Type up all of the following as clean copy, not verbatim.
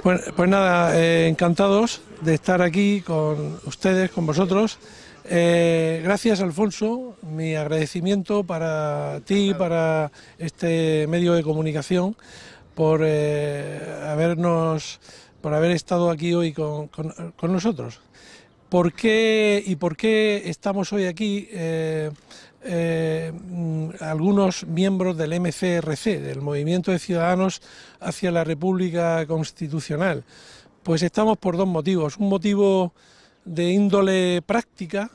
Pues nada, encantados de estar aquí con ustedes, con vosotros. Gracias, Alfonso, mi agradecimiento para ti, para este medio de comunicación, por por haber estado aquí hoy con nosotros. ¿Por qué estamos hoy aquí? Algunos miembros del MCRC, del Movimiento de Ciudadanos hacia la República Constitucional. Pues estamos por dos motivos, un motivo de índole práctica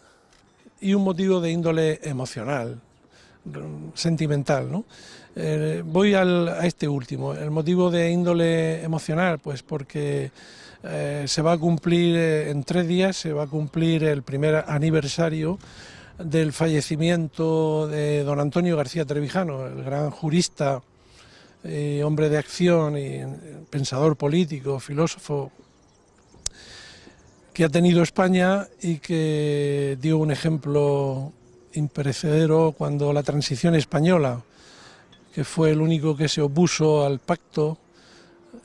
y un motivo de índole emocional, sentimental, ¿no? Voy a este último, el motivo de índole emocional, pues porque se va a cumplir en 3 días, se va a cumplir el primer aniversario del fallecimiento de don Antonio García Trevijano, el gran jurista, hombre de acción y pensador político, filósofo que ha tenido España y que dio un ejemplo imperecedero cuando la transición española, que fue el único que se opuso al pacto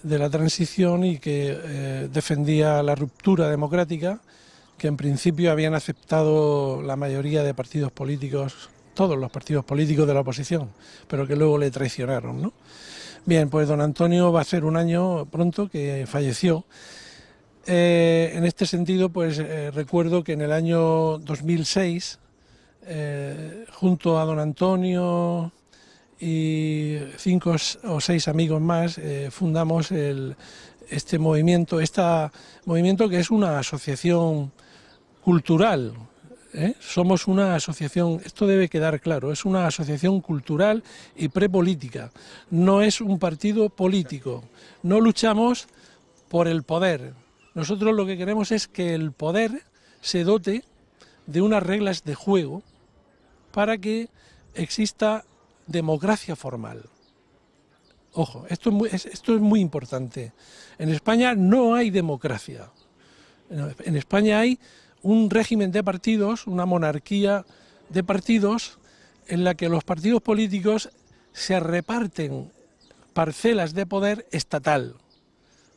de la transición y que defendía la ruptura democrática, que en principio habían aceptado la mayoría de partidos políticos, todos los partidos políticos de la oposición, pero que luego le traicionaron, ¿no? Bien, pues don Antonio va a ser un año pronto que falleció. En este sentido, pues recuerdo que en el año 2006, junto a don Antonio y 5 o 6 amigos más, fundamos este movimiento que es una asociación cultural. Somos una asociación, esto debe quedar claro, es una asociación cultural y prepolítica, no es un partido político, no luchamos por el poder. Nosotros lo que queremos es que el poder se dote de unas reglas de juego para que exista democracia formal. Ojo, esto es muy importante. En España no hay democracia. En España hay un régimen de partidos, una monarquía de partidos, en la que los partidos políticos se reparten parcelas de poder estatal,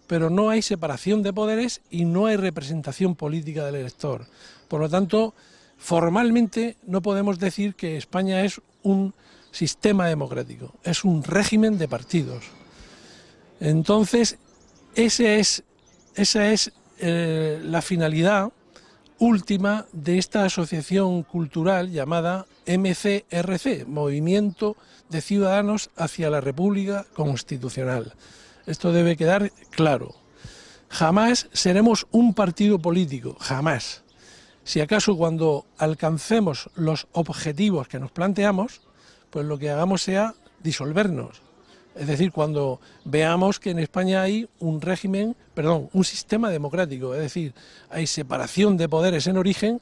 pero no hay separación de poderes y no hay representación política del elector. Por lo tanto, formalmente no podemos decir que España es un sistema democrático, es un régimen de partidos. Entonces, esa es la finalidad última de esta asociación cultural llamada MCRC, Movimiento de Ciudadanos hacia la República Constitucional. Esto debe quedar claro. Jamás seremos un partido político, jamás. Si acaso cuando alcancemos los objetivos que nos planteamos, pues lo que hagamos sea disolvernos. Es decir, cuando veamos que en España hay un sistema democrático, es decir, hay separación de poderes en origen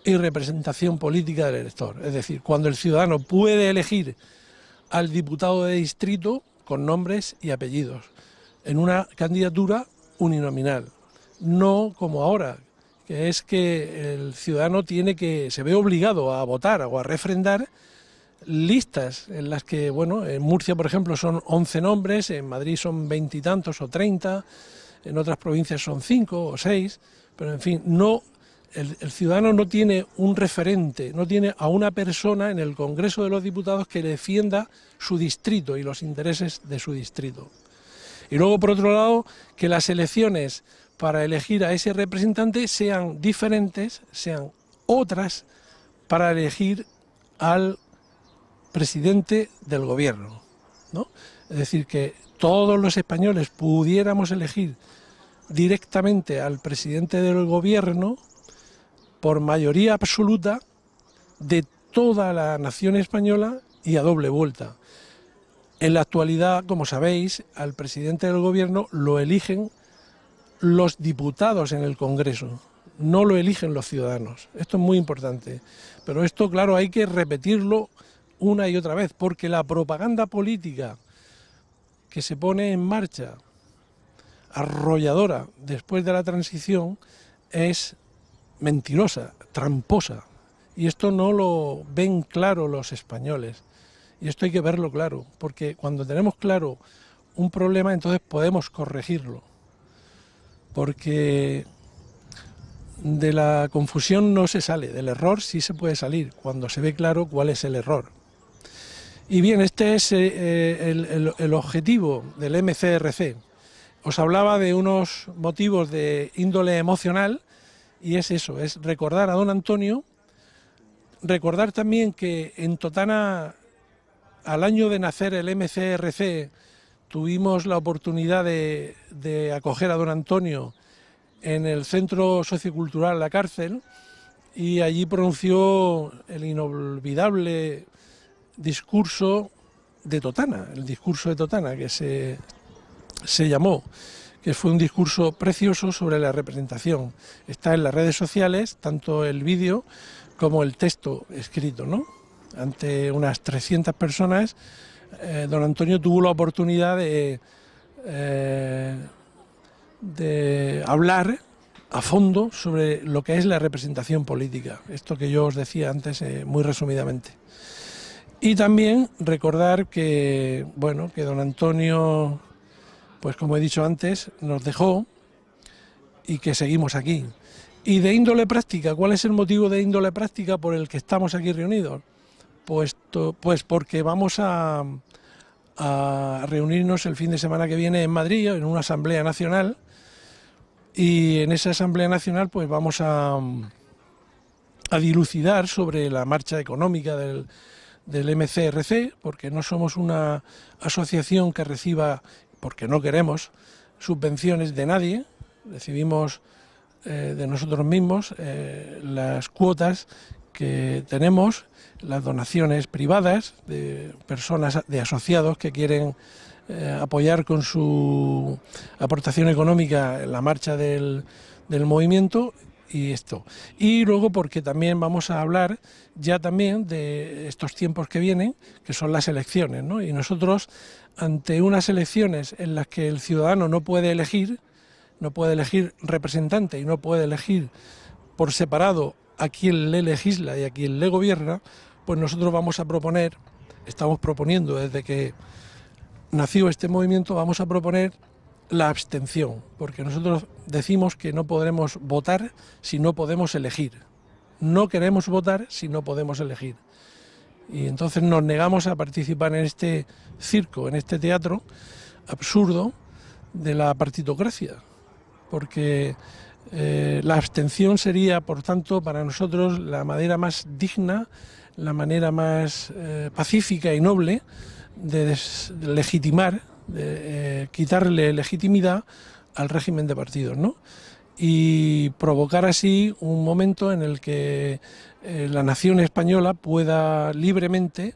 y representación política del elector. Es decir, cuando el ciudadano puede elegir al diputado de distrito con nombres y apellidos, en una candidatura uninominal, no como ahora, que es que el ciudadano se ve obligado a votar o a refrendar listas en las que, bueno, en Murcia, por ejemplo, son 11 nombres, en Madrid son 20 y tantos o 30, en otras provincias son 5 o 6, pero en fin, el ciudadano no tiene un referente, no tiene a una persona en el Congreso de los Diputados que defienda su distrito y los intereses de su distrito. Y luego, por otro lado, que las elecciones para elegir a ese representante sean diferentes, sean otras para elegir al presidente del gobierno, ¿no? Es decir, que todos los españoles pudiéramos elegir directamente al presidente del gobierno por mayoría absoluta de toda la nación española y a doble vuelta. En la actualidad, como sabéis, al presidente del gobierno lo eligen los diputados en el Congreso, no lo eligen los ciudadanos. Esto es muy importante, pero esto, claro, hay que repetirlo una y otra vez, porque la propaganda política que se pone en marcha, arrolladora después de la transición, es mentirosa, tramposa, y esto no lo ven claro los españoles, y esto hay que verlo claro, porque cuando tenemos claro un problema, entonces podemos corregirlo. porque de la confusión no se sale, del error sí se puede salir, cuando se ve claro cuál es el error. Y bien, este es el objetivo del MCRC. Os hablaba de unos motivos de índole emocional, y es eso, es recordar a don Antonio, recordar también que en Totana, al año de nacer el MCRC, tuvimos la oportunidad de acoger a don Antonio en el Centro Sociocultural La Cárcel, y allí pronunció el inolvidable discurso de Totana, el discurso de Totana, que se llamó, que fue un discurso precioso sobre la representación. Está en las redes sociales, tanto el vídeo como el texto escrito, ¿no? Ante unas 300 personas, don Antonio tuvo la oportunidad de hablar a fondo sobre lo que es la representación política, esto que yo os decía antes muy resumidamente. Y también recordar que, bueno, que don Antonio, pues como he dicho antes, nos dejó y que seguimos aquí. Y de índole práctica, ¿cuál es el motivo de índole práctica por el que estamos aquí reunidos? Pues porque vamos a reunirnos el fin de semana que viene en Madrid, en una asamblea nacional, y en esa asamblea nacional pues vamos a dilucidar sobre la marcha económica del MCRC, porque no somos una asociación que reciba, porque no queremos, subvenciones de nadie, recibimos de nosotros mismos las cuotas que tenemos, las donaciones privadas de personas, de asociados que quieren apoyar con su aportación económica la marcha del movimiento. Y esto. Y luego porque también vamos a hablar ya también de estos tiempos que vienen, que son las elecciones, ¿no? Y nosotros, ante unas elecciones en las que el ciudadano no puede elegir representante y no puede elegir por separado a quien le legisla y a quien le gobierna, pues nosotros vamos a proponer, estamos proponiendo desde que nació este movimiento, vamos a proponer la abstención, porque nosotros decimos que no podremos votar si no podemos elegir. No queremos votar si no podemos elegir. Y entonces nos negamos a participar en este circo, en este teatro absurdo de la partitocracia, porque la abstención sería, por tanto, para nosotros la manera más digna, la manera más pacífica y noble de legitimar, de quitarle legitimidad al régimen de partidos, ¿no? Y provocar así un momento en el que la nación española pueda libremente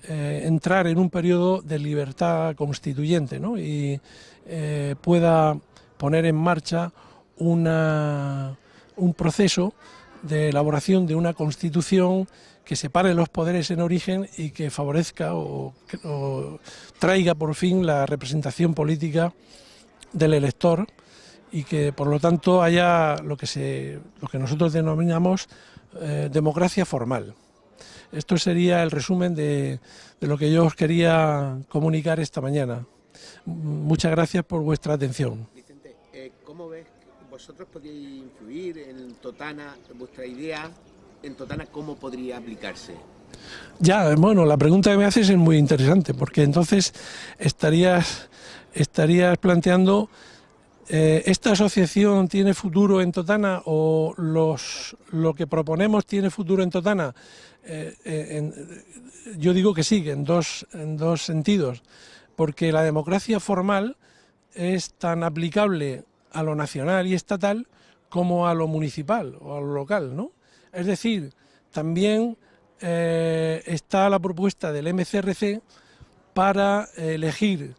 entrar en un periodo de libertad constituyente, ¿no? Y pueda poner en marcha un proceso de elaboración de una constitución que separe los poderes en origen y que favorezca o traiga por fin la representación política del elector, y que por lo tanto haya lo que nosotros denominamos democracia formal. Esto sería el resumen de lo que yo os quería comunicar esta mañana. Muchas gracias por vuestra atención. Vicente, ¿cómo ves que vosotros podríais influir en Totana, vuestra idea en Totana, cómo podría aplicarse? Ya, bueno, la pregunta que me haces es muy interesante, porque entonces estarías planteando, ¿esta asociación tiene futuro en Totana o lo que proponemos tiene futuro en Totana? Yo digo que sí, en dos sentidos, porque la democracia formal es tan aplicable a lo nacional y estatal como a lo municipal o a lo local, ¿no? Es decir, también está la propuesta del MCRC para elegir,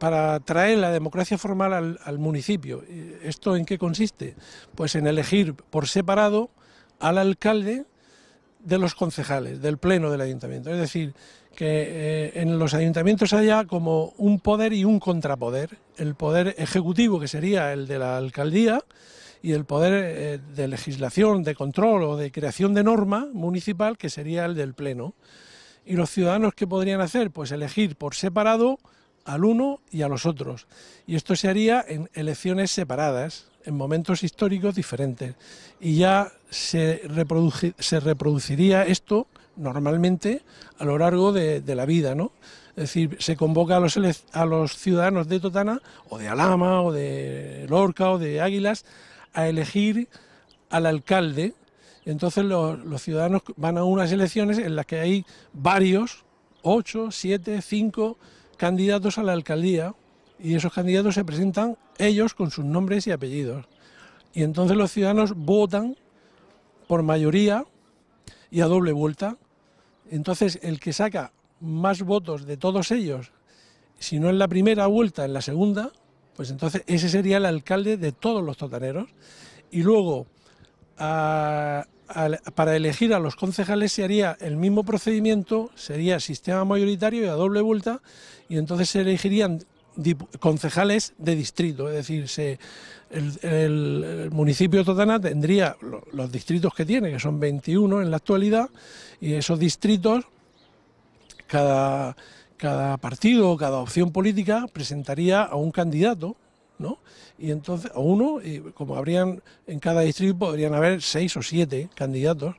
para traer la democracia formal al municipio. ¿Esto en qué consiste? Pues en elegir por separado al alcalde de los concejales, del pleno del ayuntamiento. Es decir, que en los ayuntamientos haya como un poder y un contrapoder. El poder ejecutivo, que sería el de la alcaldía, y el poder de legislación, de control o de creación de norma municipal, que sería el del pleno. Y los ciudadanos, ¿qué podrían hacer? Pues elegir por separado al uno y a los otros. Y esto se haría en elecciones separadas, en momentos históricos diferentes. Y ya se reproduciría esto normalmente a lo largo de la vida, ¿no? Es decir, se convoca a los ciudadanos de Totana, o de Alhama, o de Lorca, o de Águilas, a elegir al alcalde. Entonces los ciudadanos van a unas elecciones en las que hay varios, 8, 7, 5 candidatos a la alcaldía, y esos candidatos se presentan ellos con sus nombres y apellidos. Y entonces los ciudadanos votan por mayoría y a doble vuelta. Entonces el que saca más votos de todos ellos, si no en la primera vuelta, en la segunda, pues entonces ese sería el alcalde de todos los totaneros. Y luego, para elegir a los concejales se haría el mismo procedimiento, sería sistema mayoritario y a doble vuelta, y entonces se elegirían concejales de distrito, es decir, el municipio de Totana tendría los distritos que tiene, que son 21 en la actualidad, y esos distritos, cada partido o cada opción política presentaría a un candidato, ¿no? Y entonces, o uno, y como habrían en cada distrito podrían haber 6 o 7 candidatos.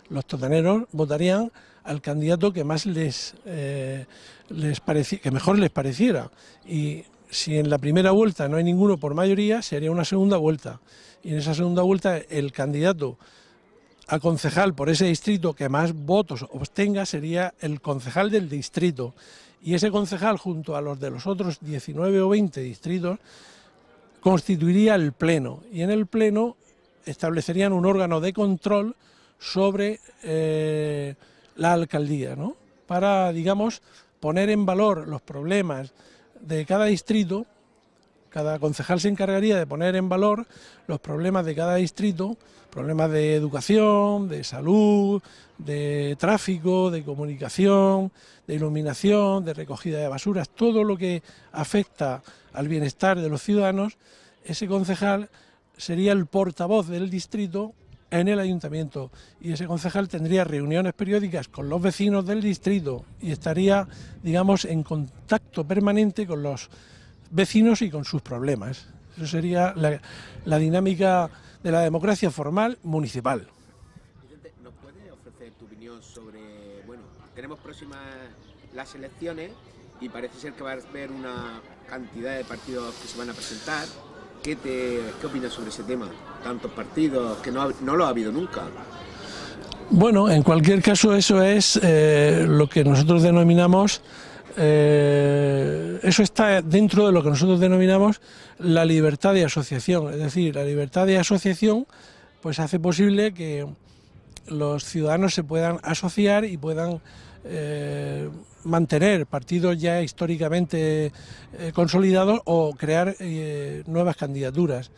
Los totaneros votarían al candidato que más les que mejor les pareciera. Y si en la primera vuelta no hay ninguno por mayoría, se haría una segunda vuelta. Y en esa segunda vuelta el candidato a concejal por ese distrito que más votos obtenga sería el concejal del distrito. Y ese concejal, junto a los de los otros 19 o 20 distritos, constituiría el pleno, y en el pleno establecerían un órgano de control sobre la alcaldía, ¿no? Para, digamos, poner en valor los problemas de cada distrito. Cada concejal se encargaría de poner en valor los problemas de cada distrito, problemas de educación, de salud, de tráfico, de comunicación, de iluminación, de recogida de basuras, todo lo que afecta al bienestar de los ciudadanos. Ese concejal sería el portavoz del distrito en el ayuntamiento, y ese concejal tendría reuniones periódicas con los vecinos del distrito y estaría, digamos, en contacto permanente con los vecinos y con sus problemas. Eso sería la dinámica de la democracia formal municipal. Vicente, ¿nos puedes ofrecer tu opinión sobre, bueno, tenemos próximas las elecciones y parece ser que va a haber una cantidad de partidos que se van a presentar? ¿Qué opinas sobre ese tema? Tantos partidos que no lo ha habido nunca. Bueno, en cualquier caso eso es lo que nosotros denominamos, eso está dentro de lo que nosotros denominamos la libertad de asociación. Es decir, la libertad de asociación pues hace posible que los ciudadanos se puedan asociar y puedan mantener partidos ya históricamente consolidados o crear nuevas candidaturas.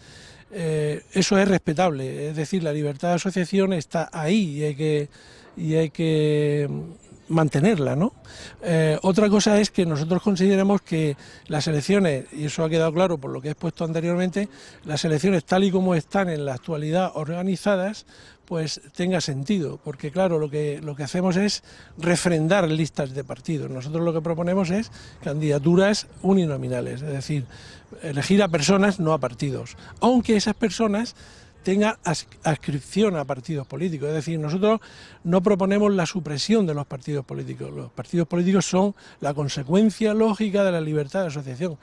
Eso es respetable, es decir, la libertad de asociación está ahí y hay que mantenerla, ¿no? Otra cosa es que nosotros consideramos que las elecciones, y eso ha quedado claro por lo que he expuesto anteriormente, las elecciones tal y como están en la actualidad organizadas, pues tenga sentido, porque claro, lo que hacemos es refrendar listas de partidos. Nosotros lo que proponemos es candidaturas uninominales, es decir, elegir a personas, no a partidos, aunque esas personas tengan adscripción a partidos políticos. Es decir, nosotros no proponemos la supresión de los partidos políticos. Los partidos políticos son la consecuencia lógica de la libertad de asociación.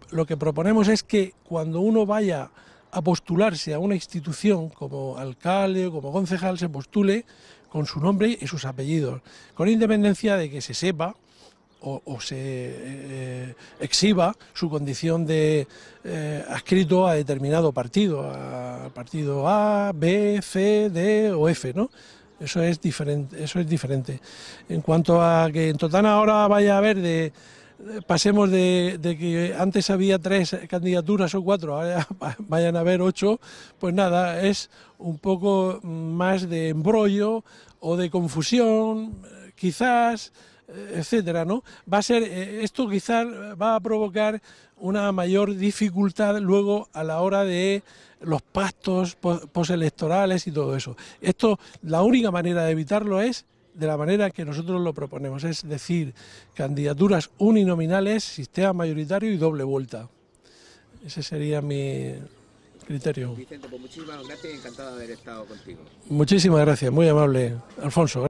Lo que proponemos es que cuando uno vaya a postularse a una institución como alcalde o como concejal, se postule con su nombre y sus apellidos, con independencia de que se sepa o se exhiba su condición de adscrito a determinado partido, al partido A, B, C, D o F, ¿no? Eso es diferente. En cuanto a que en Totana ahora vaya a haber pasemos de que antes había 3 candidaturas o 4, ahora vayan a haber 8, pues nada, es un poco más de embrollo o de confusión, quizás, etcétera, ¿no? Esto quizás va a provocar una mayor dificultad luego a la hora de los pactos postelectorales y todo eso. La única manera de evitarlo es de la manera que nosotros lo proponemos, es decir, candidaturas uninominales, sistema mayoritario y doble vuelta. Ese sería mi criterio. Vicente, pues muchísimas gracias y encantado de haber estado contigo. Muchísimas gracias, muy amable, Alfonso.